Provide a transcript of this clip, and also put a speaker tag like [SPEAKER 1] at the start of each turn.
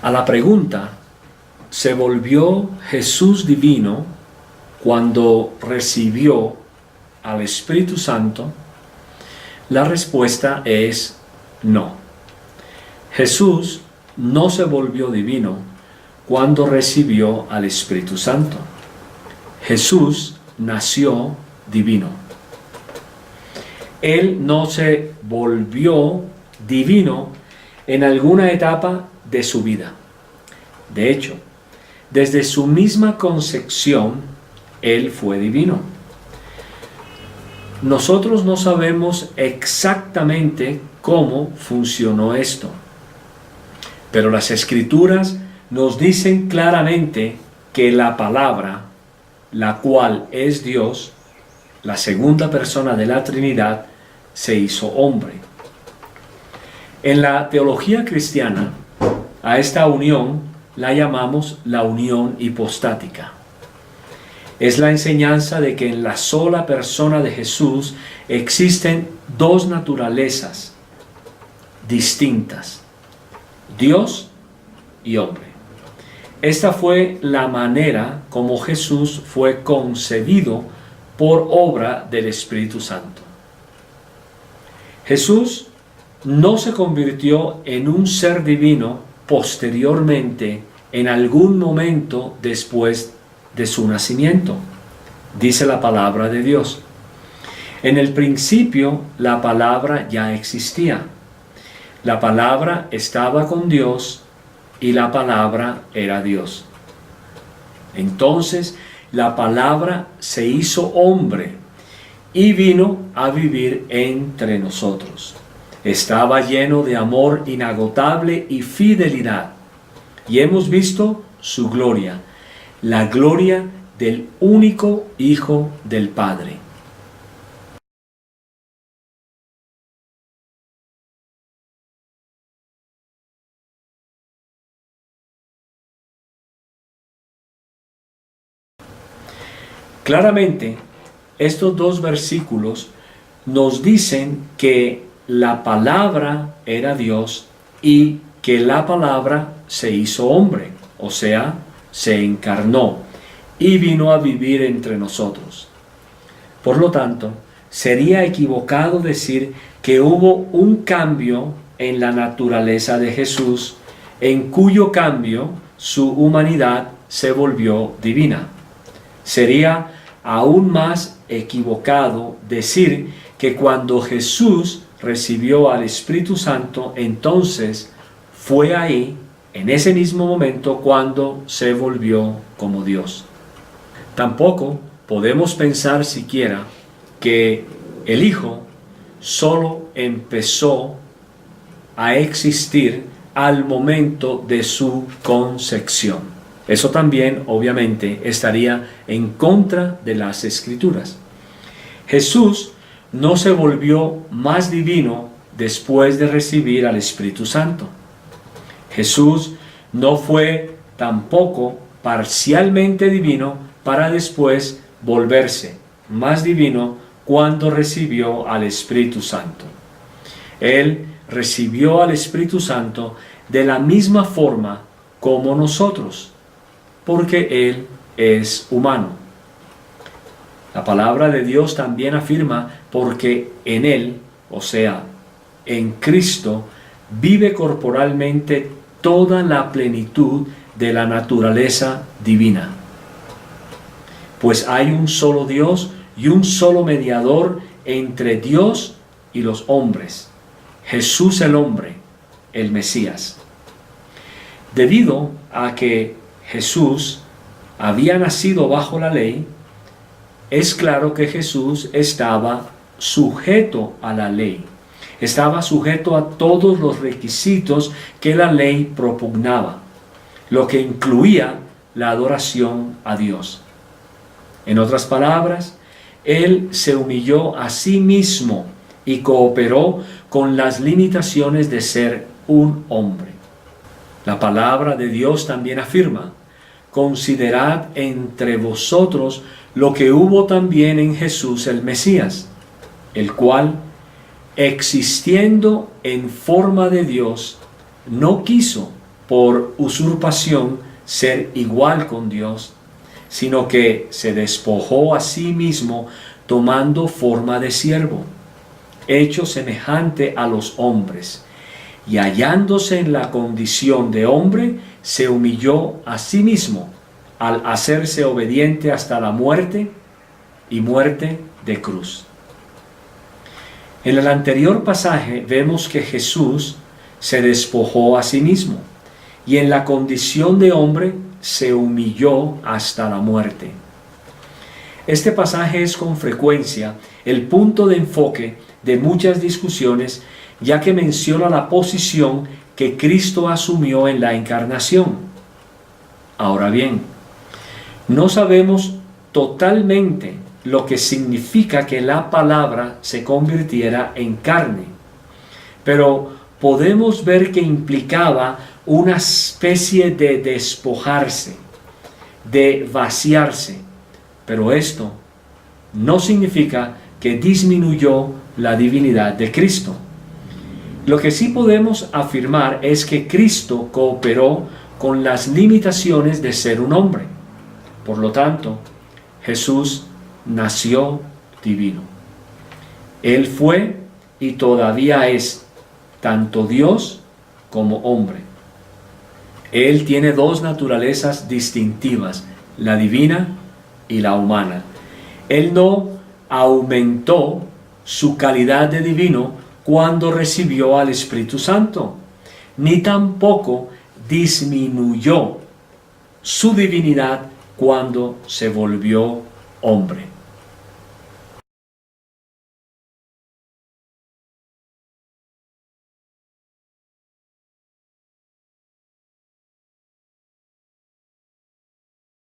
[SPEAKER 1] A la pregunta, ¿se volvió Jesús divino cuando recibió al Espíritu Santo? La respuesta es no. Jesús no se volvió divino cuando recibió al Espíritu Santo. Jesús nació divino. Él no se volvió divino en alguna etapa de su vida. De hecho, desde su misma concepción, Él fue divino. Nosotros no sabemos exactamente cómo funcionó esto, pero las Escrituras nos dicen claramente que la palabra, la cual es Dios, la segunda persona de la Trinidad, se hizo hombre. En la teología cristiana, a esta unión la llamamos la unión hipostática. Es la enseñanza de que en la sola persona de Jesús existen dos naturalezas distintas, Dios y hombre. Esta fue la manera como Jesús fue concebido por obra del Espíritu Santo. Jesús no se convirtió en un ser divino posteriormente en algún momento después de su nacimiento. Dice la palabra de Dios. En el principio la palabra ya existía. La palabra estaba con Dios y la palabra era Dios. Entonces la palabra se hizo hombre y vino a vivir entre nosotros. Estaba lleno de amor inagotable y fidelidad, y hemos visto su gloria, la gloria del único Hijo del Padre. Claramente, estos dos versículos nos dicen que la palabra era Dios y que la palabra se hizo hombre, o sea, se encarnó y vino a vivir entre nosotros. Por lo tanto, sería equivocado decir que hubo un cambio en la naturaleza de Jesús, en cuyo cambio su humanidad se volvió divina. Sería aún más equivocado decir que cuando Jesús recibió al Espíritu Santo, entonces fue ahí, en ese mismo momento, cuando se volvió como Dios. Tampoco podemos pensar siquiera que el Hijo solo empezó a existir al momento de su concepción. Eso también, obviamente, estaría en contra de las Escrituras. Jesús no se volvió más divino después de recibir al Espíritu Santo. Jesús no fue tampoco parcialmente divino para después volverse más divino cuando recibió al Espíritu Santo. Él recibió al Espíritu Santo de la misma forma como nosotros, porque Él es humano. La palabra de Dios también afirma, porque en Él, o sea, en Cristo, vive corporalmente toda la plenitud de la naturaleza divina. Pues hay un solo Dios y un solo mediador entre Dios y los hombres, Jesús el hombre, el Mesías. Debido a que Jesús había nacido bajo la ley, es claro que Jesús estaba sujeto a la ley. Estaba sujeto a todos los requisitos que la ley propugnaba, lo que incluía la adoración a Dios. En otras palabras, Él se humilló a sí mismo y cooperó con las limitaciones de ser un hombre. La palabra de Dios también afirma: considerad entre vosotros lo que hubo también en Jesús el Mesías, el cual, existiendo en forma de Dios, no quiso por usurpación ser igual con Dios, sino que se despojó a sí mismo tomando forma de siervo, hecho semejante a los hombres, y hallándose en la condición de hombre, se humilló a sí mismo al hacerse obediente hasta la muerte y muerte de cruz. En el anterior pasaje vemos que Jesús se despojó a sí mismo y en la condición de hombre se humilló hasta la muerte. Este pasaje es con frecuencia el punto de enfoque de muchas discusiones, ya que menciona la posición que Cristo asumió en la encarnación. Ahora bien, no sabemos totalmente lo que significa que la palabra se convirtiera en carne, pero podemos ver que implicaba una especie de despojarse, de vaciarse, pero esto no significa que disminuyó la divinidad de Cristo. Lo que sí podemos afirmar es que Cristo cooperó con las limitaciones de ser un hombre. Por lo tanto, Jesús nació divino. Él fue y todavía es tanto Dios como hombre. Él tiene dos naturalezas distintivas, la divina y la humana. Él no aumentó su calidad de divino cuando recibió al Espíritu Santo, ni tampoco disminuyó su divinidad cuando se volvió hombre.